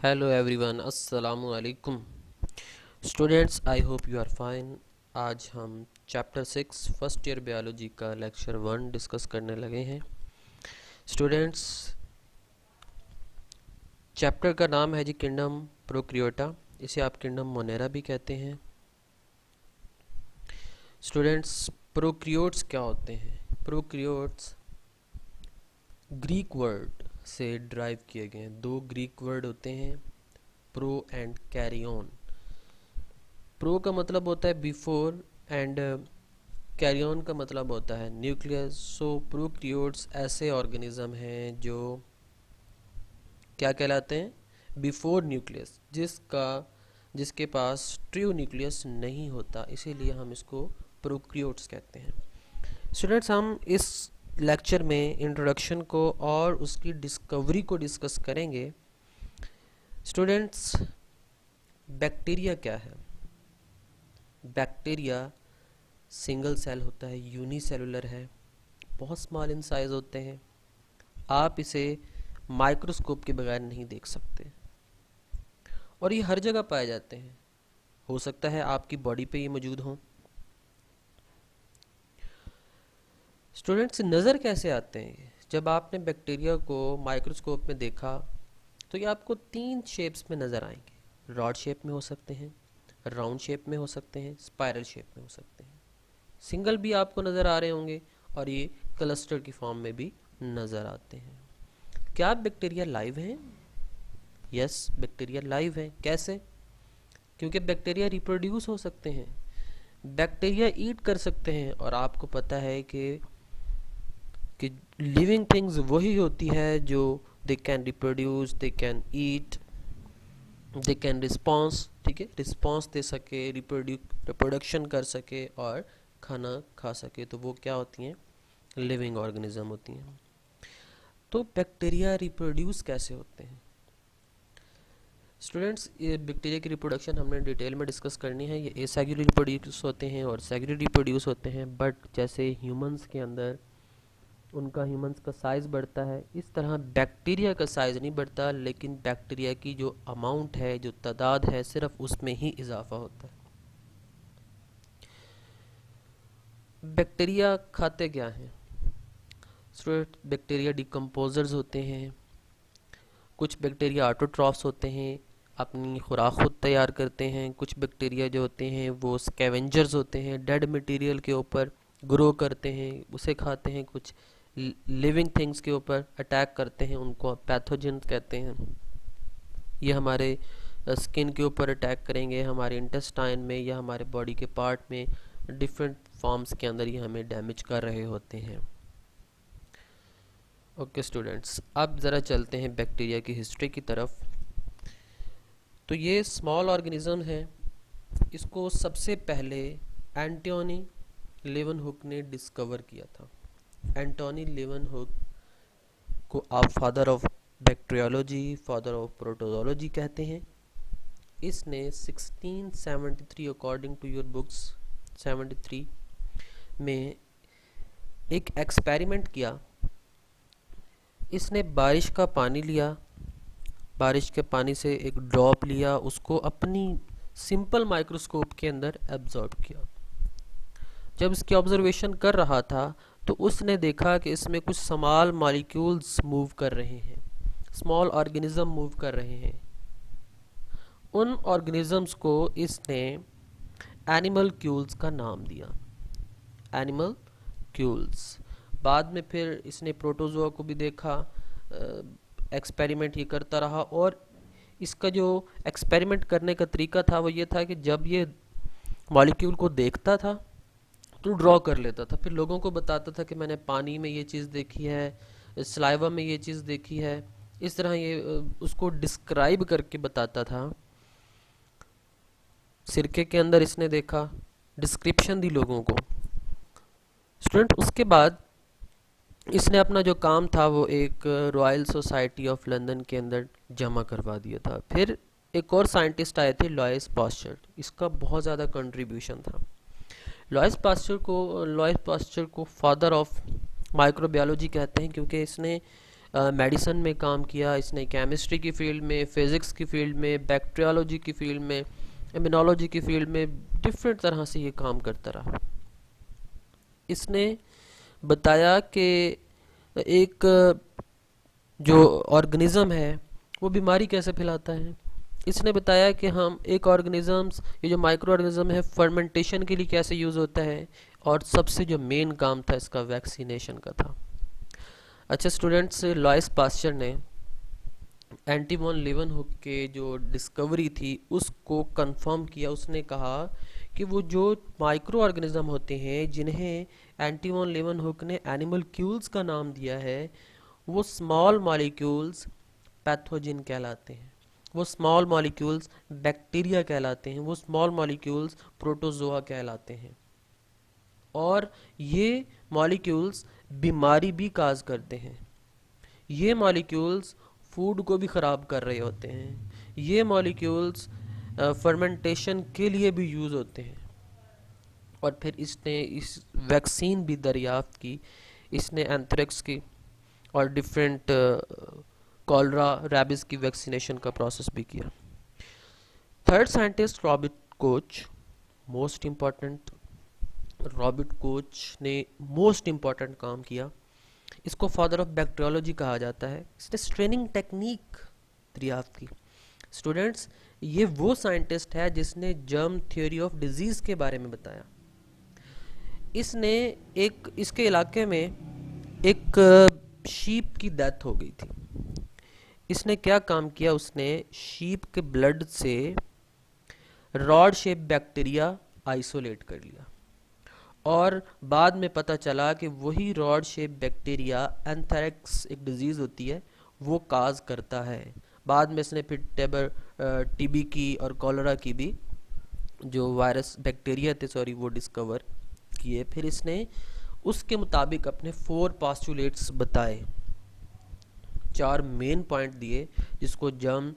Hello everyone, अस्सलामु अलैकुम students. I hope you are fine. आज हम चैप्टर 6 फर्स्ट ईयर बायोलॉजी का लेक्चर 1 डिस्कस करने लगे हैं। स्टूडेंट्स, चैप्टर का नाम है जी किंगडम प्रोक्रियोटा। इसे आप किंगडम मोनेरा भी कहते हैं। स्टूडेंट्स, प्रोक्रियोट्स क्या होते हैं? प्रोक्रियोट्स ग्रीक वर्ड से ड्राइव किए गए हैं। दो ग्रीक वर्ड होते हैं, प्रो एंड कैरियन। प्रो का मतलब होता है बिफोर एंड कैरी ऑन का मतलब होता है न्यूक्लियस। सो प्रोक्रियोट्स ऐसे ऑर्गेनिज्म हैं जो क्या कहलाते हैं? बिफोर न्यूक्लियस, जिसके पास ट्रू न्यूक्लियस नहीं होता, इसीलिए हम इसको प्रोक्रियोट्स कहते हैं। स्टूडेंट्स, हम इस लेक्चर में इंट्रोडक्शन को और उसकी डिस्कवरी को डिस्कस करेंगे। स्टूडेंट्स, बैक्टीरिया क्या है? बैक्टीरिया सिंगल सेल होता है, यूनिसेलुलर है, बहुत स्मॉल इन साइज होते हैं। आप इसे माइक्रोस्कोप के बगैर नहीं देख सकते और ये हर जगह पाए जाते हैं। हो सकता है आपकी बॉडी पे ये मौजूद हों। स्टूडेंट्स, नज़र कैसे आते हैं? जब आपने बैक्टीरिया को माइक्रोस्कोप में देखा तो ये आपको तीन शेप्स में नज़र आएंगे। रॉड शेप में हो सकते हैं, राउंड शेप में हो सकते हैं, स्पाइरल शेप में हो सकते हैं। सिंगल भी आपको नज़र आ रहे होंगे और ये क्लस्टर की फॉर्म में भी नज़र आते हैं। क्या बैक्टीरिया लाइव हैं? यस, बैक्टीरिया लाइव हैं। कैसे? क्योंकि बैक्टीरिया रिप्रोड्यूस हो सकते हैं, बैक्टीरिया ईट कर सकते हैं। और आपको पता है कि लिविंग थिंग्स वही होती है जो they can reproduce, they can eat, they can response. ठीक है, रिस्पॉन्स दे सके, रिप्रोडक्शन कर सके और खाना खा सके, तो वो क्या होती हैं? लिविंग ऑर्गेनिज्म होती हैं। तो बैक्टीरिया रिप्रोड्यूस कैसे होते हैं? स्टूडेंट्स, ये बैक्टीरिया की रिप्रोडक्शन हमने डिटेल में डिस्कस करनी है। ये एसेक्सुअली रिप्रोड्यूस होते हैं और सेक्सुअली रिप्रोड्यूस होते हैं। बट जैसे ह्यूमंस के अंदर उनका ह्यूमंस का साइज़ बढ़ता है, इस तरह बैक्टीरिया का साइज़ नहीं बढ़ता, लेकिन बैक्टीरिया की जो अमाउंट है, जो तादाद है, सिर्फ उसमें ही इजाफा होता है। बैक्टीरिया खाते क्या हैं? स्टूडेंट, बैक्टीरिया डिकम्पोजर्स होते हैं। कुछ बैक्टीरिया ऑटोट्रॉफ्स होते हैं, अपनी खुराक खुद तैयार करते हैं। कुछ बैक्टीरिया जो होते हैं वो स्कैवेंजर्स होते हैं, डेड मटेरियल के ऊपर ग्रो करते हैं, उसे खाते हैं। कुछ लिविंग थिंग्स के ऊपर अटैक करते हैं, उनको पैथोजन कहते हैं। ये हमारे स्किन के ऊपर अटैक करेंगे, हमारे इंटेस्टाइन में या हमारे बॉडी के पार्ट में डिफरेंट फॉर्म्स के अंदर ये हमें डैमेज कर रहे होते हैं। ओके स्टूडेंट्स, अब ज़रा चलते हैं बैक्टीरिया की हिस्ट्री की तरफ। तो ये स्मॉल ऑर्गेनिज्म है। इसको सबसे पहले एंटोनी लेवनहुक ने डिस्कवर किया था। एंटोनी लेवनहुक को आप father of bacteriology, father of protozoology कहते हैं। इसने 1673 अकॉर्डिंग टू योर बुक्स 73 में एक एक्सपेरिमेंट किया। इसने बारिश का पानी लिया, बारिश के पानी से एक ड्रॉप लिया, उसको अपनी सिंपल माइक्रोस्कोप के अंदर एब्जॉर्ब किया। जब इसकी ऑब्जर्वेशन कर रहा था तो उसने देखा कि इसमें कुछ स्मॉल मॉलिक्यूल्स मूव कर रहे हैं, स्मॉल ऑर्गेनिज्म मूव कर रहे हैं। उन ऑर्गेनिजम्स को इसने एनिमल क्यूल्स का नाम दिया, एनिमल क्यूल्स। बाद में फिर इसने प्रोटोजोआ को भी देखा, एक्सपेरिमेंट ये करता रहा। और इसका जो एक्सपेरिमेंट करने का तरीका था वो ये था कि जब ये मॉलिक्यूल को देखता था तो ड्रॉ कर लेता था, फिर लोगों को बताता था कि मैंने पानी में ये चीज़ देखी है, सलाइवा में ये चीज़ देखी है। इस तरह ये उसको डिस्क्राइब करके बताता था। सिरके के अंदर इसने देखा, डिस्क्रिप्शन दी लोगों को। स्टूडेंट, उसके बाद इसने अपना जो काम था वो एक रॉयल सोसाइटी ऑफ लंदन के अंदर जमा करवा दिया था। फिर एक और साइंटिस्ट आए थे, लॉयस पास्चर। इसका बहुत ज़्यादा कंट्रीब्यूशन था। लॉयस पास्चर को फादर ऑफ माइक्रोबायोलॉजी कहते हैं, क्योंकि इसने मेडिसिन में काम किया, इसने केमिस्ट्री की फील्ड में, फिज़िक्स की फील्ड में, बैक्टीरियोलॉजी की फील्ड में, इम्यूनोलॉजी की फील्ड में डिफरेंट तरह से ये काम करता रहा। इसने बताया कि एक जो ऑर्गेनिज़म है वो बीमारी कैसे फैलाता है। इसने बताया कि हम एक ऑर्गेनिज़म्स, ये जो माइक्रो ऑर्गेनिज़म है, फर्मेंटेशन के लिए कैसे यूज़ होता है, और सबसे जो मेन काम था इसका वैक्सीनेशन का था। अच्छा स्टूडेंट्स, लॉइस पास्चर ने एंटी वॉन लीवनहुक के जो डिस्कवरी थी उसको कंफर्म किया। उसने कहा कि वो जो माइक्रो ऑर्गेनिज्म होते हैं जिन्हें एंटी वॉन लीवनहुक ने एनिमलक्यूल्स का नाम दिया है, वो स्मॉल मॉलिक्यूल्स पैथोजिन कहलाते हैं, वो स्मॉल मॉलिक्यूल्स बैक्टीरिया कहलाते हैं, वो स्मॉल मॉलिक्यूल्स प्रोटोजोआ कहलाते हैं, और ये मॉलिक्यूल्स बीमारी भी काज करते हैं। ये मॉलिक्यूल्स फूड को भी ख़राब कर रहे होते हैं। ये मॉलिक्यूल्स फर्मेंटेशन के लिए भी यूज़ होते हैं। और फिर इसने इस वैक्सीन भी दरियाफ्त की। इसने एंथ्रेक्स की और डिफरेंट कॉलरा, रैबिस की वैक्सीनेशन का प्रोसेस भी किया। Third scientist Robert Koch, most important. Robert Koch ने मोस्ट इम्पॉर्टेंट काम किया। इसको फादर ऑफ बैक्टीरियोलॉजी कहा जाता है। इसने स्ट्रेनिंग टेक्निक दरियाफ्त की। स्टूडेंट्स, ये वो साइंटिस्ट है जिसने जर्म थ्योरी ऑफ डिजीज़ के बारे में बताया। इसने इसके इलाके में एक शीप की डेथ हो गई थी। इसने क्या काम किया, उसने शीप के ब्लड से रॉड शेप बैक्टीरिया आइसोलेट कर लिया, और बाद में पता चला कि वही रॉड शेप बैक्टीरिया एंथ्रेक्स एक डिजीज़ होती है वो काज करता है। बाद में इसने फिर टीबी की और कॉलरा की भी जो वायरस बैक्टीरिया थे वो डिस्कवर किए। फिर इसने उसके मुताबिक अपने 4 पोस्टुलेट्स बताए, 4 मेन पॉइंट दिए जिसको जर्म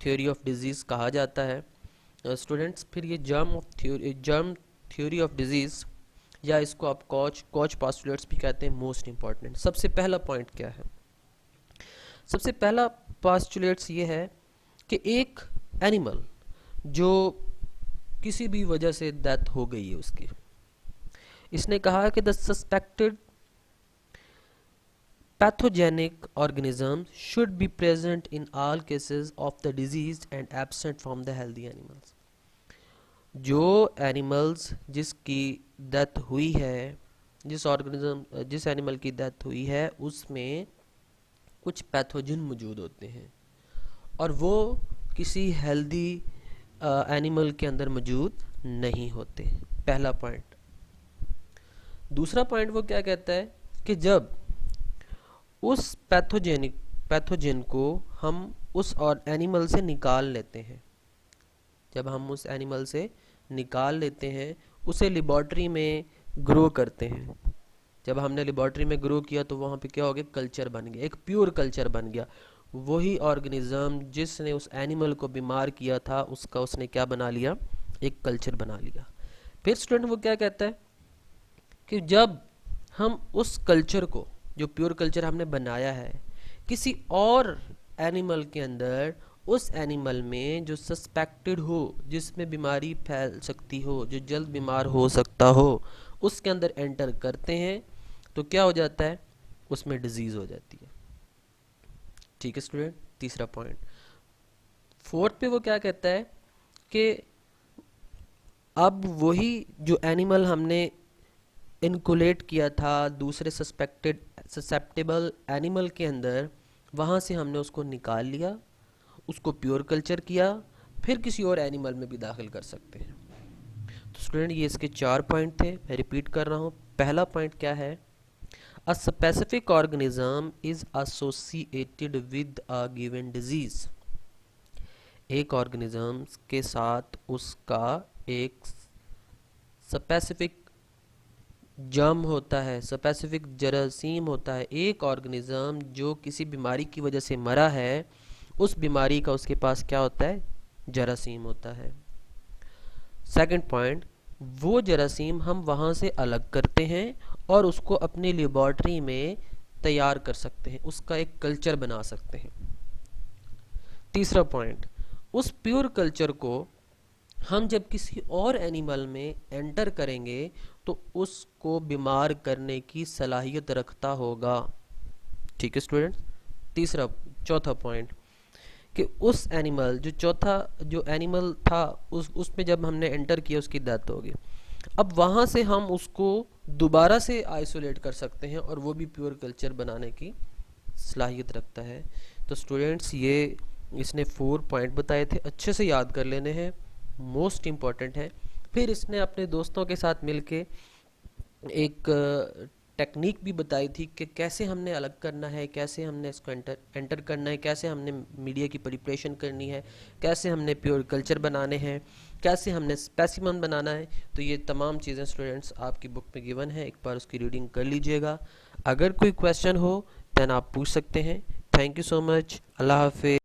थ्योरी ऑफ डिजीज़ कहा जाता है। स्टूडेंट्स, फिर ये जर्म थ्योरी ऑफ डिजीज़, या इसको आप कोच पोस्टुलेट्स भी कहते हैं, मोस्ट इम्पॉर्टेंट। सबसे पहला पॉइंट क्या है? सबसे पहला पोस्टुलेट्स ये है कि एक एनिमल जो किसी भी वजह से डेथ हो गई है उसकी, इसने कहा कि the suspected pathogenic organism should be present in all cases of the disease and absent from the healthy animals. जो एनिमल्स जिसकी डेथ हुई है, जिस एनिमल की डेथ हुई है उसमें कुछ पैथोजन मौजूद होते हैं और वो किसी हेल्दी एनिमल के अंदर मौजूद नहीं होते। पहला पॉइंट। दूसरा पॉइंट वो क्या कहता है कि जब उस पैथोजन को हम उस और एनिमल से निकाल लेते हैं, जब हम उस एनिमल से निकाल लेते हैं, उसे लेबॉर्ट्री में ग्रो करते हैं। जब हमने लेबॉर्ट्री में ग्रो किया तो वहाँ पे क्या हो गया, कल्चर बन गया, एक प्योर कल्चर बन गया। वही ऑर्गेनिज्म जिसने उस एनिमल को बीमार किया था उसका उसने क्या बना लिया, एक कल्चर बना लिया। फिर स्टूडेंट वो क्या कहता है कि जब हम उस कल्चर को, जो प्योर कल्चर हमने बनाया है, किसी और एनिमल के अंदर, उस एनिमल में जो सस्पेक्टेड हो, जिसमें बीमारी फैल सकती हो, जो जल्द बीमार हो सकता हो, उसके अंदर एंटर करते हैं तो क्या हो जाता है, उसमें डिजीज़ हो जाती है। ठीक है स्टूडेंट, तीसरा पॉइंट। फोर्थ पे वो क्या कहता है कि अब वही जो एनिमल हमने इनकुलेट किया था दूसरे सस्पेक्टेबल एनिमल के अंदर, वहाँ से हमने उसको निकाल लिया, उसको प्योर कल्चर किया, फिर किसी और एनिमल में भी दाखिल कर सकते हैं। तो स्टूडेंट ये इसके 4 पॉइंट थे, मैं रिपीट कर रहा हूँ। पहला पॉइंट क्या है, a specific organism is associated with a given disease. एक ऑर्गेनिज्म के साथ उसका एक स्पेसिफिक जर्म होता है, स्पेसिफिक जरासीम होता है। एक ऑर्गेनिज्म जो किसी बीमारी की वजह से मरा है, उस बीमारी का उसके पास क्या होता है, जरासीम होता है। सेकंड पॉइंट, वो जरासीम हम वहाँ से अलग करते हैं और उसको अपनी लेबॉर्ट्री में तैयार कर सकते हैं, उसका एक कल्चर बना सकते हैं। तीसरा पॉइंट, उस प्योर कल्चर को हम जब किसी और एनिमल में एंटर करेंगे तो उसको बीमार करने की सलाहियत रखता होगा। ठीक है स्टूडेंट्स। चौथा पॉइंट कि उस एनिमल जो एनिमल था उसमें जब हमने एंटर किया उसकी डेथ होगी, अब वहाँ से हम उसको दोबारा से आइसोलेट कर सकते हैं और वो भी प्योर कल्चर बनाने की सलाहियत रखता है। तो स्टूडेंट्स ये इसने 4 पॉइंट बताए थे, अच्छे से याद कर लेने हैं, मोस्ट इम्पॉर्टेंट है। फिर इसने अपने दोस्तों के साथ मिलके एक टेक्निक भी बताई थी कि कैसे हमने अलग करना है, कैसे हमने इसको एंटर करना है, कैसे हमने मीडिया की प्रिपरेशन करनी है, कैसे हमने प्योर कल्चर बनाने हैं, कैसे हमने स्पेसिमन बनाना है। तो ये तमाम चीज़ें स्टूडेंट्स आपकी बुक में गिवन है, एक बार उसकी रीडिंग कर लीजिएगा। अगर कोई क्वेश्चन हो दैन आप पूछ सकते हैं। Thank you so much. अल्लाह हाफिज़।